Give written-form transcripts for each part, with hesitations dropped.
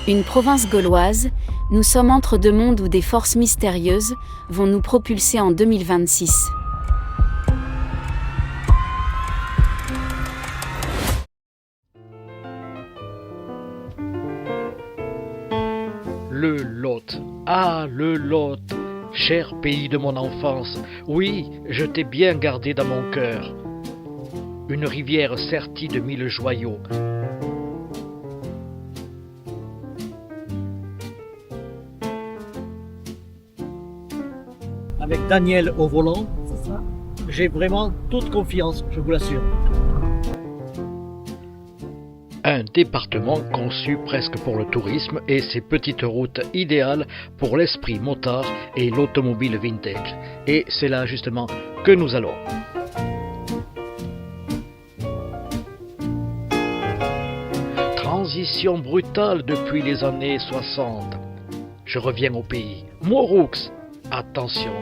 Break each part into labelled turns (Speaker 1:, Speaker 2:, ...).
Speaker 1: Une province gauloise, nous sommes entre deux mondes où des forces mystérieuses vont nous propulser en 2026.
Speaker 2: Le Lot. Ah, le Lot. Cher pays de mon enfance, oui, je t'ai bien gardé dans mon cœur. Une rivière sertie de mille joyaux.
Speaker 3: Avec Daniel au volant, j'ai vraiment toute confiance, je vous l'assure.
Speaker 2: Un département conçu presque pour le tourisme et ses petites routes idéales pour l'esprit motard et l'automobile vintage. Et c'est là justement que nous allons. Transition brutale depuis les années 60. Je reviens au pays. Moroux, attention,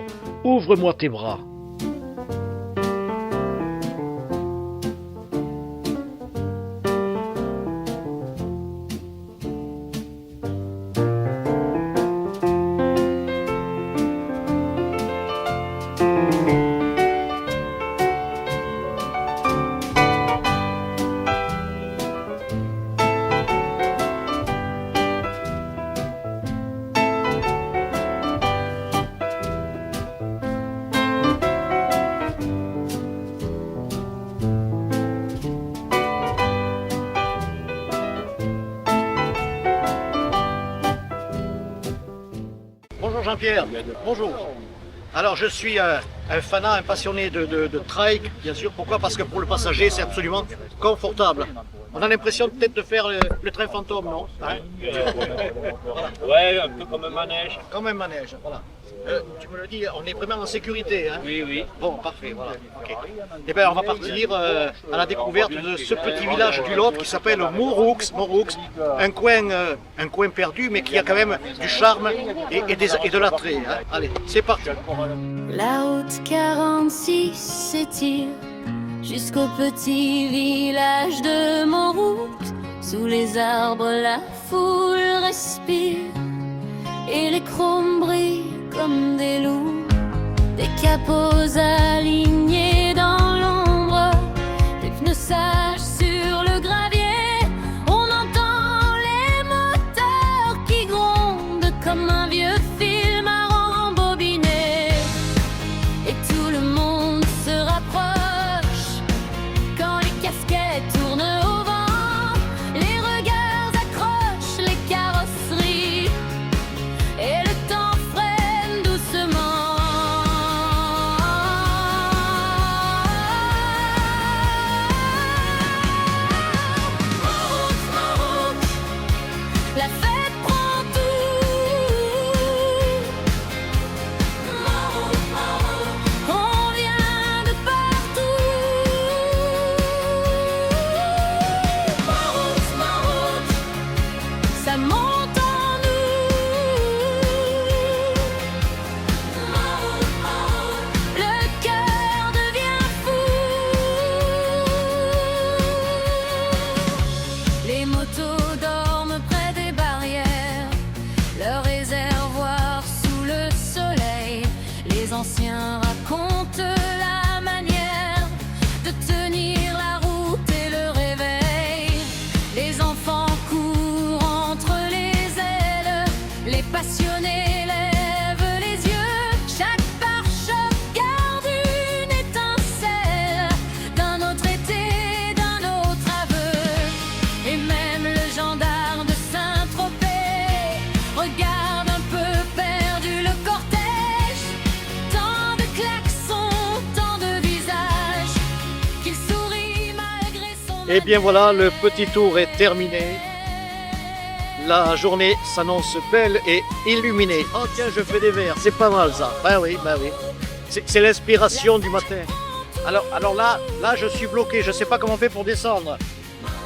Speaker 2: ouvre-moi tes bras.
Speaker 3: Bonjour Jean-Pierre, bonjour. Alors je suis un fanat, un passionné de trike, bien sûr. Pourquoi? Parce que pour le passager, c'est absolument confortable. On a l'impression peut-être de faire le train fantôme, non? Hein?
Speaker 4: Ouais, un peu comme un manège.
Speaker 3: Comme un manège, voilà. Tu me le dis, on est vraiment en sécurité, hein?
Speaker 4: Oui, oui.
Speaker 3: Bon, parfait, voilà. Okay. Eh bien, on va partir à la découverte de ce petit village du Lot qui s'appelle Moroux, un coin perdu, mais qui a quand même du charme et de l'attrait. Hein? Allez, c'est parti.
Speaker 5: La route 46 s'étire jusqu'au petit village de Moroux. Sous les arbres, la foule respire et les chromes brillent comme des loups. Des capots alignés dans l'ombre, des pneus sages sur le gravier. On entend les moteurs qui grondent comme un vieux film à rembobiner. Et tout le monde se rapproche quand les casquettes tournent au vent. Les regards accrochent les carrosseries et le temps freine doucement. Moroux, la fête prend tout. On vient de partout. Moroux, ça monte en nous. Le cœur devient fou. Les motos dorment près des barrières, leur réservoir sous le soleil. Les anciens racontent la manière de tenir la route et le réveil. Les enfants courent entre les ailes, les passionnés lèvent les yeux. Chaque pare-choc garde une étincelle d'un autre été, d'un autre aveu. Et même le gendarme de Saint-Tropez regarde un peu perdu le cortège. Tant de klaxons, tant de visages, qu'il sourit malgré son...
Speaker 3: Et bien voilà, le petit tour est terminé. La journée s'annonce belle et illuminée. Oh tiens, je fais des verres, c'est pas mal ça. Ben oui, ben oui. C'est l'inspiration du matin. Alors là, je suis bloqué, je sais pas comment on fait pour descendre.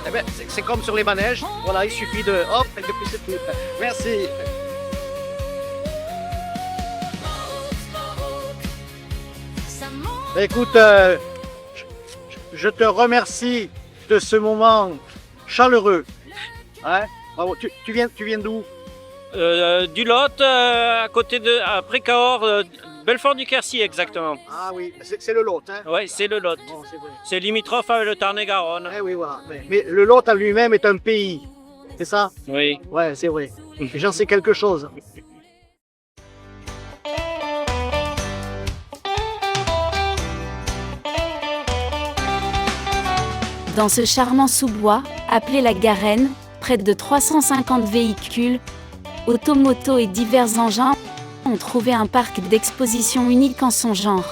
Speaker 3: Eh ben, c'est comme sur les manèges. Voilà, il suffit de... Hop, et puis c'est tout. Merci. Écoute, je te remercie de ce moment chaleureux. Hein? Bravo. Tu viens d'où?
Speaker 4: Du Lot, à côté de après Cahors, Belfort-du-Quercy exactement.
Speaker 3: Ah oui, c'est le Lot. Hein.
Speaker 4: Oui, c'est le Lot.
Speaker 3: Bon, c'est vrai.
Speaker 4: C'est limitrophe avec le Tarn-et-Garonne.
Speaker 3: Eh oui, voilà. Mais le Lot en lui-même est un pays. C'est ça?
Speaker 4: Oui.
Speaker 3: Ouais, c'est vrai. Et j'en sais quelque chose.
Speaker 1: Dans ce charmant sous-bois, appelé la Garenne, près de 350 véhicules, automotos et divers engins ont trouvé un parc d'exposition unique en son genre.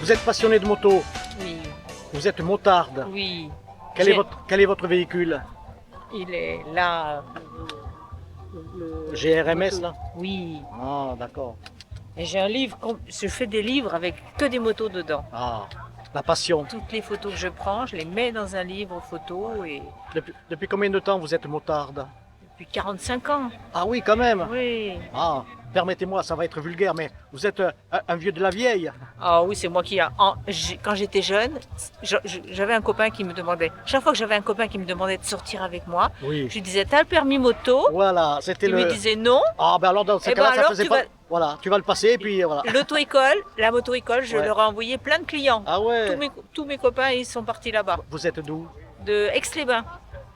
Speaker 3: Vous êtes passionné de moto,
Speaker 6: Oui,
Speaker 3: vous êtes motarde.
Speaker 6: oui.
Speaker 3: Quel est votre véhicule?
Speaker 6: Il est là.
Speaker 3: GRMS là?
Speaker 6: Oui.
Speaker 3: Ah, d'accord.
Speaker 6: Et j'ai un livre, je fais des livres avec que des motos dedans.
Speaker 3: Ah, la passion.
Speaker 6: Toutes les photos que je prends, je les mets dans un livre photo et
Speaker 3: Depuis combien de temps vous êtes motarde?
Speaker 6: depuis 45 ans.
Speaker 3: Ah oui, quand même.
Speaker 6: Oui.
Speaker 3: Ah, permettez-moi, ça va être vulgaire, mais vous êtes un vieux de la vieille.
Speaker 6: Ah oui, c'est moi qui quand j'étais jeune, j'avais un copain qui me demandait, chaque fois que j'avais un copain qui me demandait de sortir avec moi,
Speaker 3: Oui.
Speaker 6: je lui disais, t'as le permis moto?
Speaker 3: Voilà, c'était
Speaker 6: Il me disait non.
Speaker 3: Ah, ben alors dans ce
Speaker 6: Eh
Speaker 3: cas-là,
Speaker 6: ben
Speaker 3: ça
Speaker 6: alors,
Speaker 3: faisait
Speaker 6: tu
Speaker 3: pas.
Speaker 6: vas-
Speaker 3: Voilà, tu vas le passer et puis voilà.
Speaker 6: L'auto-école, la moto-école, je
Speaker 3: Ouais.
Speaker 6: leur ai envoyé plein de clients.
Speaker 3: Ah ouais.
Speaker 6: Tous mes copains, ils sont partis là-bas,
Speaker 3: Vous êtes d'où?
Speaker 6: de Aix-les-Bains.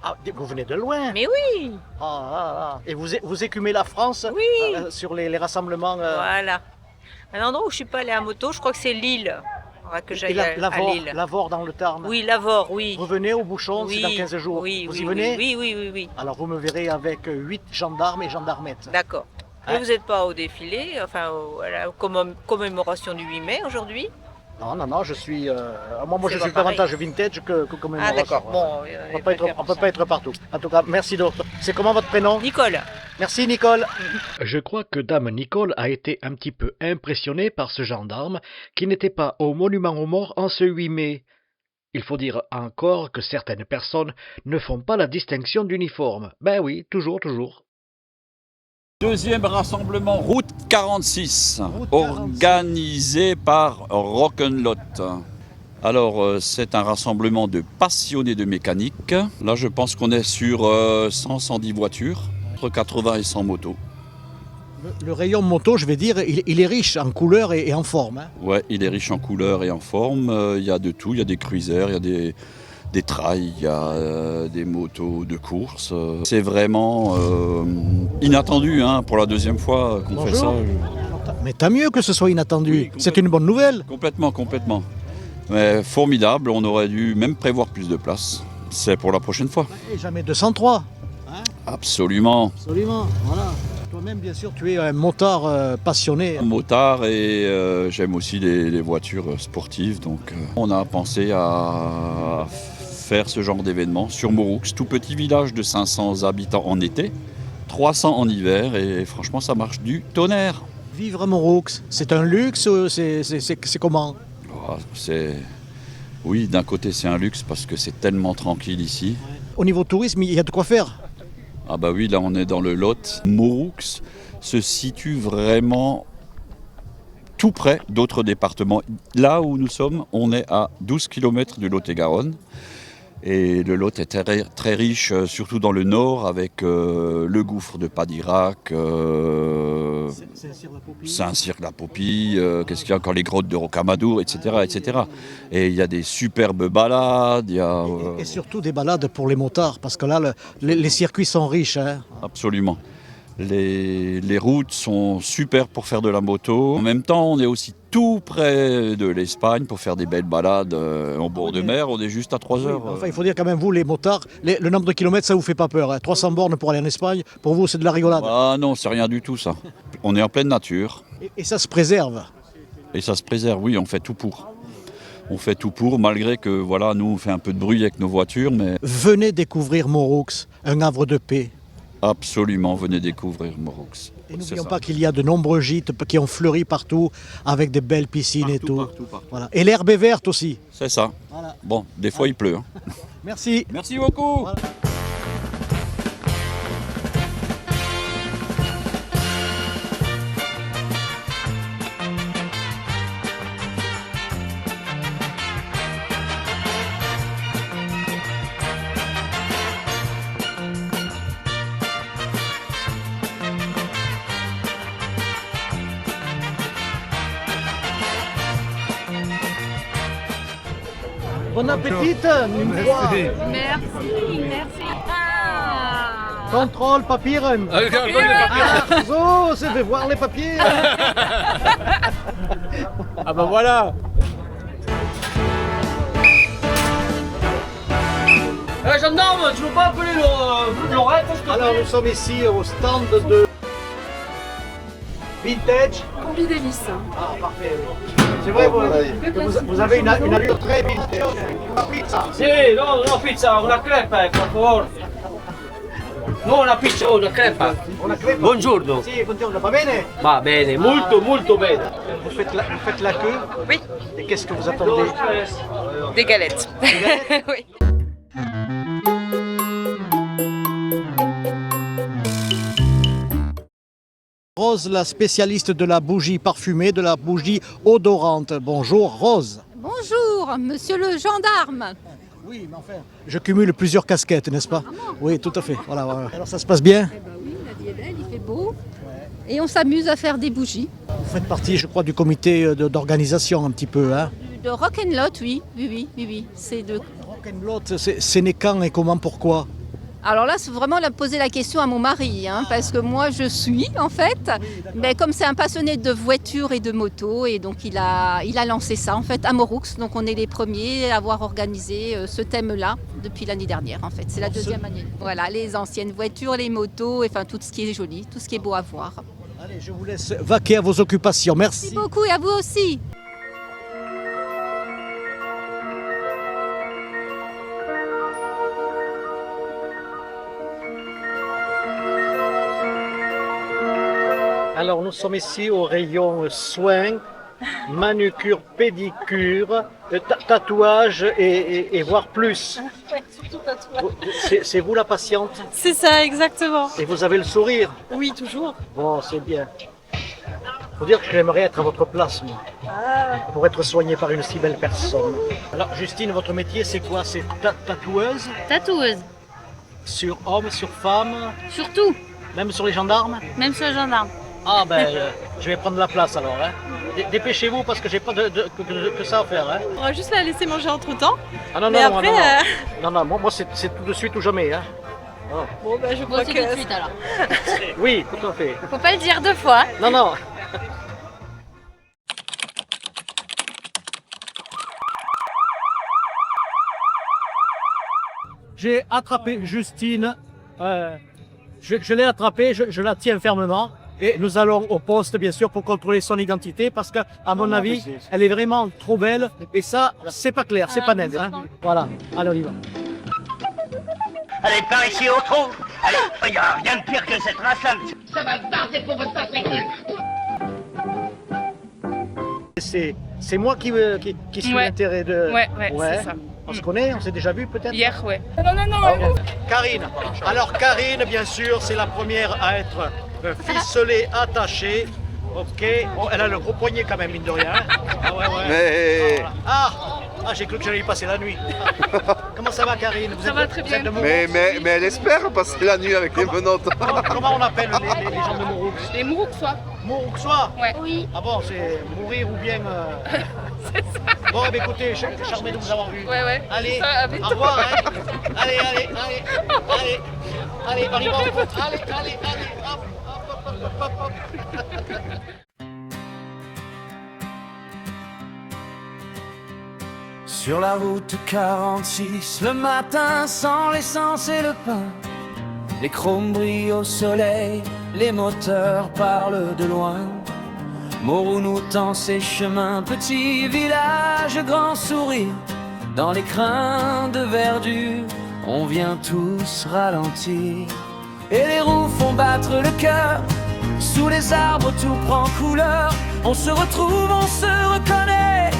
Speaker 3: Ah, vous venez de loin.
Speaker 6: Mais oui,
Speaker 3: Et vous écumez la France
Speaker 6: oui.
Speaker 3: sur les rassemblements.
Speaker 6: Voilà. Un endroit où je suis pas allée à moto, je crois que c'est Lille. Faudra que
Speaker 3: Et
Speaker 6: j'aille à Lille.
Speaker 3: Lavore dans le Tarn.
Speaker 6: Oui, Lavore, oui.
Speaker 3: Vous venez au Bouchon,
Speaker 6: Oui,
Speaker 3: c'est dans 15 jours.
Speaker 6: Oui,
Speaker 3: vous
Speaker 6: oui,
Speaker 3: y venez?
Speaker 6: Oui, oui, oui, oui.
Speaker 3: Alors vous me verrez avec 8 gendarmes et gendarmettes.
Speaker 6: D'accord.
Speaker 3: Hein?
Speaker 6: Et vous n'êtes pas au défilé, enfin à la commémoration du 8 mai aujourd'hui?
Speaker 3: Non, je suis. Moi,
Speaker 6: C'est
Speaker 3: je
Speaker 6: pas
Speaker 3: suis
Speaker 6: pareil.
Speaker 3: davantage vintage que commémoration.
Speaker 6: Ah d'accord,
Speaker 3: Voilà.
Speaker 6: bon.
Speaker 3: On peut pas être partout. En tout cas, merci d'autres. C'est comment votre prénom?
Speaker 6: Nicole,
Speaker 3: Merci Nicole.
Speaker 2: Je crois que Dame Nicole a été un petit peu impressionnée par ce gendarme qui n'était pas au monument aux morts en ce 8 mai. Il faut dire encore que certaines personnes ne font pas la distinction d'uniforme. Ben oui, toujours.
Speaker 7: Deuxième rassemblement Route 46,
Speaker 3: Route 46.
Speaker 7: organisé par Rock'n'Lot. Alors, c'est un rassemblement de passionnés de mécanique. Là, je pense qu'on est sur 100-110 voitures, entre 80 et 100 motos.
Speaker 3: Le rayon moto, je vais dire, il est riche en couleurs et en forme. Hein.
Speaker 7: Ouais, il est riche en couleurs et en forme. Il y a de tout, il y a des cruisers, il y a des trails, il y a des motos de course. C'est vraiment inattendu pour la deuxième fois qu'on fait ça.
Speaker 3: Mais tant mieux que ce soit inattendu.
Speaker 7: Oui,
Speaker 3: C'est une bonne nouvelle.
Speaker 7: Complètement. Mais formidable, on aurait dû même prévoir plus de place. C'est pour la prochaine fois.
Speaker 3: Et jamais 203.
Speaker 7: Absolument.
Speaker 3: Absolument, voilà. Toi-même, bien sûr, tu es un motard passionné.
Speaker 7: Motard et j'aime aussi les voitures sportives. Donc on a pensé à faire ce genre d'événement sur Moroux, tout petit village de 500 habitants en été, 300 en hiver et franchement ça marche du tonnerre.
Speaker 3: Vivre à Moroux, c'est un luxe, c'est comment?
Speaker 7: Oui, d'un côté c'est un luxe parce que c'est tellement tranquille ici.
Speaker 3: Au niveau tourisme, il y a de quoi faire.
Speaker 7: Ah bah oui, là on est dans le Lot. Moroux se situe vraiment tout près d'autres départements. Là où nous sommes, on est à 12 km du Lot-et-Garonne. Et le Lot est très, très riche, surtout dans le nord, avec le gouffre de Padirac.
Speaker 3: C'est
Speaker 7: Saint-Cyr-la-Popie, qu'est-ce qu'il y a encore, les grottes de Rocamadour, etc., etc. Et il y a des superbes balades, il y a...
Speaker 8: Et surtout des balades pour les motards, parce que là, les circuits sont riches. Hein.
Speaker 7: Absolument. Les routes sont super pour faire de la moto. En même temps, on est aussi tout près de l'Espagne pour faire des belles balades en bord de mer. On est juste à 3 heures.
Speaker 8: Enfin, il faut dire quand même, vous, les motards, le nombre de kilomètres, ça vous fait pas peur. Hein. 300 bornes pour aller en Espagne, pour vous, c'est de la rigolade.
Speaker 7: Ah non, c'est rien du tout ça. On est en pleine nature.
Speaker 8: Et ça se préserve.
Speaker 7: Et ça se préserve, oui, on fait tout pour. On fait tout pour, malgré que voilà, nous, on fait un peu de bruit avec nos voitures, mais...
Speaker 8: Venez découvrir Moroux, un havre de paix.
Speaker 7: Absolument, venez découvrir Moroux.
Speaker 8: Et n'oublions pas qu'il y a de nombreux gîtes qui ont fleuri partout, avec des belles piscines et tout.
Speaker 7: Partout.
Speaker 8: Voilà. Et l'herbe est verte aussi.
Speaker 7: C'est ça.
Speaker 8: Voilà.
Speaker 7: Bon, des fois il pleut. Hein.
Speaker 8: Merci.
Speaker 7: Merci beaucoup.
Speaker 8: Voilà. Bon appétit, une fois.
Speaker 5: Merci.
Speaker 8: Contrôle, papieren. So, c'est de voir les papiers.
Speaker 4: Ah ben voilà.
Speaker 9: Gendarme, tu veux pas appeler le Lorette?
Speaker 8: Alors, nous sommes ici au stand de Vintage.
Speaker 5: Combi délice.
Speaker 8: Ah, parfait. C'est vrai, vous avez une allure très vintage. Pizza.
Speaker 9: Sì, no, pizza, una crepa, per favore. No, una pizza, una crepa.
Speaker 8: Una crepa.
Speaker 9: Buongiorno.
Speaker 8: Sì, buongiorno, va bene?
Speaker 9: Va bene, molto bene.
Speaker 8: Vous faites la queue.
Speaker 6: Oui,
Speaker 8: Et qu'est-ce que vous attendez?
Speaker 6: des galettes. Oui.
Speaker 8: Rose, la spécialiste de la bougie parfumée, de la bougie odorante. Bonjour Rose.
Speaker 10: Bonjour, monsieur le gendarme.
Speaker 8: Oui, mais enfin, je cumule plusieurs casquettes, n'est-ce pas? Oui, tout à fait. Voilà. Alors ça se passe bien?
Speaker 10: Eh ben oui, la vie est belle, il fait beau. Et on s'amuse à faire des bougies.
Speaker 8: Vous faites partie, je crois, du comité d'organisation un petit peu. Hein?
Speaker 10: De rock'n'lot, oui. C'est de...
Speaker 8: Rock'n'Lot, c'est né quand et comment, pourquoi?
Speaker 10: Alors là, c'est vraiment poser la question à mon mari, hein, parce que moi je suis en fait, mais comme c'est un passionné de voitures et de motos, et donc il a lancé ça en fait à Moroux. Donc on est les premiers à avoir organisé ce thème-là depuis l'année dernière en fait. C'est la deuxième année. Voilà, les anciennes voitures, les motos, enfin tout ce qui est joli, tout ce qui est beau à voir.
Speaker 8: Allez, je vous laisse vaquer à vos occupations. Merci.
Speaker 10: Merci beaucoup et à vous aussi.
Speaker 3: Alors nous sommes ici au rayon soins, manucure, pédicure, tatouage et voire plus.
Speaker 11: Ouais, surtout tatouage.
Speaker 3: C'est vous la patiente?
Speaker 11: C'est ça, exactement.
Speaker 3: Et vous avez le sourire?
Speaker 11: Oui, toujours.
Speaker 3: Bon, c'est bien. Faut dire que j'aimerais être à votre place, moi, pour être soigné par une si belle personne. Alors Justine, votre métier c'est quoi? C'est tatoueuse?
Speaker 11: Tatoueuse.
Speaker 3: Sur hommes, sur femmes?
Speaker 11: Surtout,
Speaker 3: Même sur les gendarmes?
Speaker 11: même sur le gendarme.
Speaker 3: Ah ben, je vais prendre la place alors. Hein. Dépêchez-vous parce que j'ai pas que ça à faire. Hein.
Speaker 11: On va juste la laisser manger entre temps.
Speaker 3: Ah non,
Speaker 11: Mais
Speaker 3: non,
Speaker 11: après,
Speaker 3: non, non, moi c'est tout de suite ou jamais. Hein. Oh.
Speaker 11: Bon, bah je crois que.
Speaker 10: tout de suite alors.
Speaker 3: Oui, tout à fait.
Speaker 11: Faut pas le dire deux fois.
Speaker 3: Non, non. J'ai attrapé Justine. Je l'ai attrapée, je la tiens fermement. Et nous allons au poste, bien sûr, pour contrôler son identité, parce qu'à mon avis, elle est vraiment trop belle. Et ça, c'est pas clair, c'est pas net. Hein. Voilà, allez, on y va.
Speaker 9: Allez, par ici au trou. Allez, il n'y a rien de pire que cette race-là.
Speaker 12: Ça va se barrer pour votre passe.
Speaker 3: C'est moi qui suis l'intérêt de...
Speaker 11: Ouais, c'est ça.
Speaker 3: On se connaît, on s'est déjà vu peut-être?
Speaker 11: Hier, ouais.
Speaker 3: Non. Karine. Alors Karine, bien sûr, c'est la première à être ficelée, attachée. Ok. Bon, elle a le gros poignet quand même, mine de rien. Ah ouais.
Speaker 7: Mais...
Speaker 3: Ah, Ah, j'ai cru que j'allais y passer la nuit. Comment ça va, Karine?
Speaker 11: Ça va très bien.
Speaker 13: Mais elle espère passer la nuit avec les menottes.
Speaker 3: Comment on appelle les gens de Mouroux?
Speaker 11: Les Mourouxois.
Speaker 3: Mourouxois?
Speaker 11: Ouais. Oui.
Speaker 3: Ah bon, c'est mourir ou bien...
Speaker 11: C'est ça.
Speaker 3: Bon, eh écoutez, charmé de vous avoir vu.
Speaker 11: Ouais.
Speaker 3: Allez,
Speaker 11: Ça, avec
Speaker 3: au revoir. Hein. Allez, on y va. Allez, hop, hop.
Speaker 14: Sur la route 46, le matin sans l'essence et le pain, les chromes brillent au soleil, les moteurs parlent de loin. Morou nous tend ses chemins, petit village, grand sourire. Dans les crins de verdure, on vient tous ralentir. Et les roues font battre le cœur, sous les arbres tout prend couleur. On se retrouve, on se reconnaît,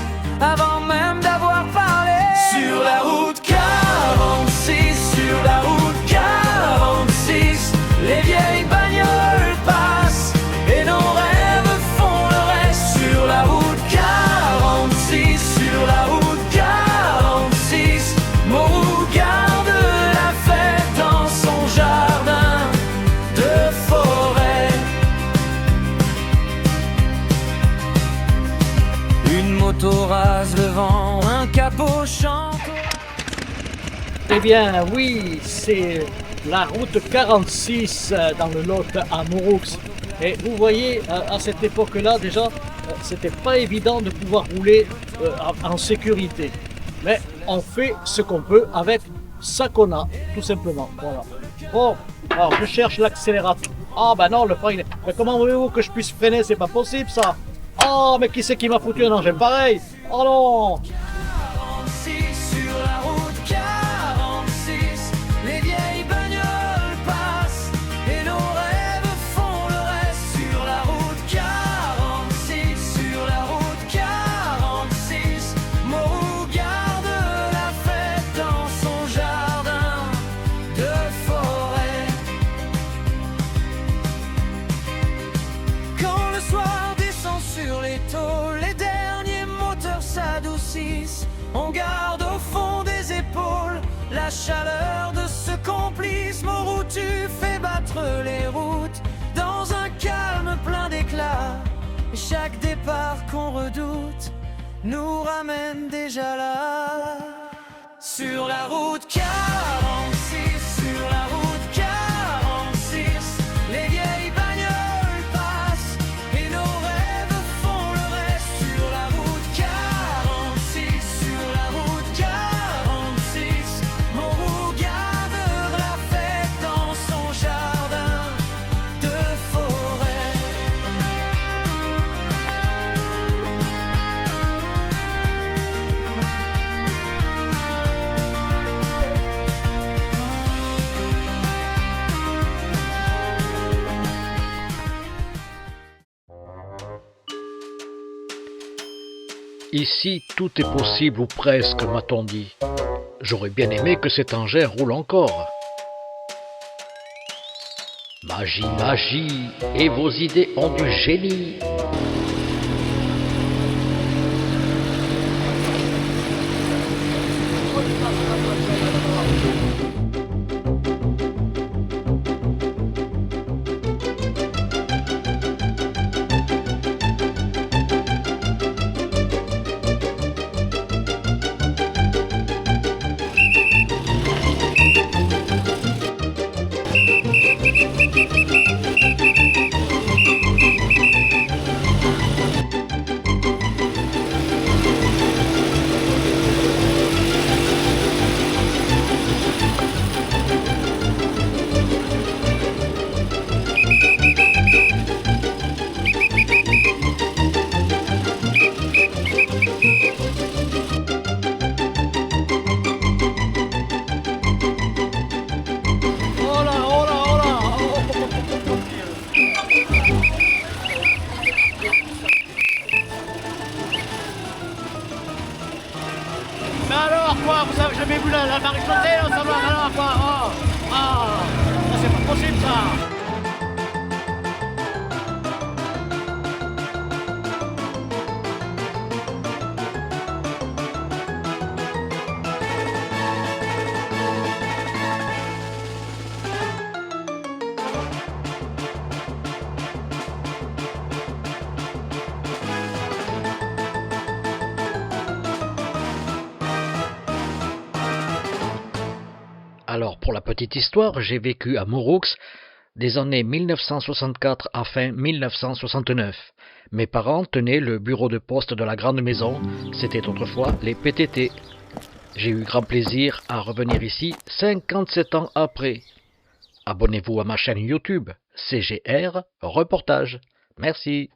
Speaker 14: avant même d'avoir parlé. Sur la route 46, sur la route 46, les vieilles bagnoles passent et nos rêves font le reste. Sur la route 46, sur la route 46, Morou garde la fête dans son jardin de forêt. Une moto rase le vent, un capot chante.
Speaker 8: Eh bien oui, c'est la route 46 dans le Lot à Mouroux. Et vous voyez, à cette époque-là déjà, c'était pas évident de pouvoir rouler en sécurité. Mais on fait ce qu'on peut avec ça qu'on a, tout simplement. Voilà. Bon, alors je cherche l'accélérateur. Ah ben non, le frein il est... Mais comment voulez-vous que je puisse freiner? C'est pas possible ça. Oh, mais qui c'est qui m'a foutu un engin pareil? Oh non!
Speaker 14: 46, sur la route 46, les vieilles bagnoles passent et nos rêves font le reste. Sur la route 46, sur la route 46, Morou garde la fête dans son jardin de forêt. Quand le soir descend sur les taux, les derniers moteurs s'adoucissent. On garde au fond des épaules la chaleur de ce complice. Morou, tu fais battre les routes dans un calme plein d'éclat. Et chaque départ qu'on redoute nous ramène déjà là. Sur la route 46, sur la route 46, les vieilles bagnoles passent et nos rêves font le reste. Sur la route 46, sur la route 46, Morou garde la fête dans son jardin de forêt.
Speaker 2: Ici, tout est possible ou presque, m'a-t-on dit. J'aurais bien aimé que cet engin roule encore. Magie, magie, et vos idées ont du génie.
Speaker 3: Mais alors quoi, vous avez jamais vu la marée sauter, là, ça va, alors quoi? C'est pas possible ça.
Speaker 2: Alors pour la petite histoire, j'ai vécu à Mouroux des années 1964 à fin 1969. Mes parents tenaient le bureau de poste de la grande maison, c'était autrefois les PTT. J'ai eu grand plaisir à revenir ici 57 ans après. Abonnez-vous à ma chaîne YouTube, CGR Reportage. Merci.